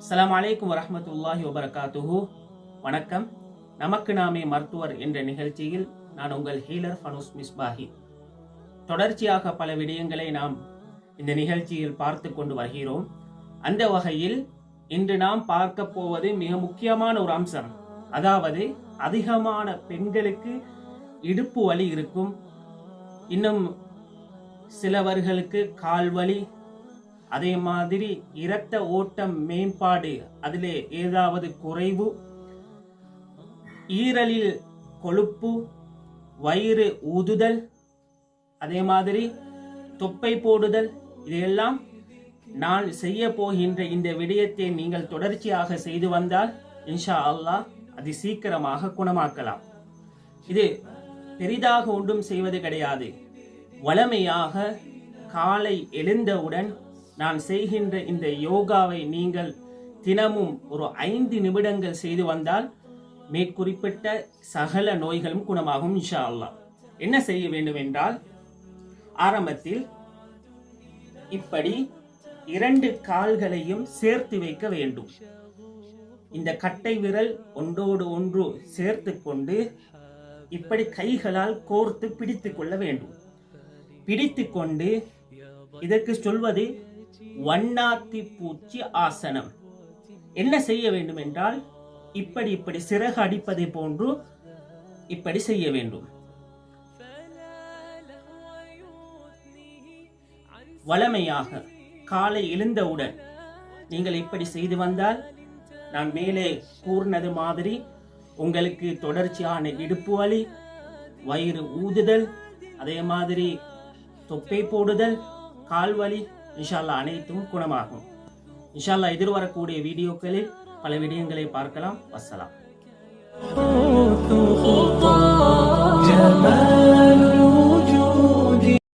அஸ்ஸலாமு அலைக்கும் வரஹ்மத்துல்லாஹி வபரகாத்துஹு. வணக்கம். நமக்கு நாமே மருத்துவர் என்ற நிகழ்ச்சியில் நான் உங்கள் ஹீலர் ஃபனூஸ் மிஸ்பாஹி. தொடர்ச்சியாக பல விடயங்களை நாம் இந்த நிகழ்ச்சியில் பார்த்து கொண்டு வருகிறோம். அந்த வகையில் இன்று நாம் பார்க்க போவது மிக முக்கியமான ஒரு அம்சம். அதாவது அதிகமான பெண்களுக்கு இடுப்பு வலி இருக்கும், இன்னும் சிலவர்களுக்கு கால் வலி, அதே மாதிரி இரத்த ஓட்டம் மேம்பாடு அதிலே ஏதாவது குறைவு, ஈரலில் கொழுப்பு, வயிறு ஊதுதல், அதே மாதிரி தொப்பை போடுதல், இதையெல்லாம் நான் செய்ய போகின்ற இந்த விடயத்தை நீங்கள் தொடர்ச்சியாக செய்து வந்தால் இன்ஷா அல்லாஹ் அது சீக்கிரமாக குணமாக்கலாம். இது பெரிதாக ஒன்றும் செய்வது கிடையாது. வழமையாக காலை எழுந்தவுடன் நான் செய்கின்ற இந்த யோகாவை நீங்கள் தினமும் ஒரு 5 நிமிடங்கள் செய்து வந்தால் மேற்குறிப்பிட்ட சகல நோய்களும் குணமாகும் இன்ஷா அல்லாஹ். என்ன செய்ய வேண்டும் என்றால், ஆரம்பத்தில் இப்படி 2 கால்களையும் சேர்த்து வைக்க வேண்டும். இந்த கட்டை விரல் ஒன்றோடு ஒன்று சேர்த்து கொண்டு இப்படி கைகளால் கோர்த்து பிடித்துக் கொள்ள வேண்டும். பிடித்து கொண்டு இதற்கு சொல்வது வண்ணாத்தி பூச்சி ஆசனம். என்ன செய்ய வேண்டும் என்றால், இப்படி சிறகு அடிப்பதை போன்று இப்படி செய்ய வேண்டும். வழமையாக காலை எழுந்தவுடன் நீங்கள் இப்படி செய்து வந்தால், நான் மேலே கூறினது மாதிரி உங்களுக்கு தொடர்ச்சியான இடுப்பு வலி, வயிறு ஊதுதல், அதே மாதிரி தொப்பை போடுதல், கால் வலி இன்ஷா அல்லாஹ் அனைத்தும் குணமாகும். இன்ஷா அல்லாஹ் எதிர்வரக்கூடிய வீடியோக்களில் பல விடயங்களை பார்க்கலாம். வஸ்ஸலாம்.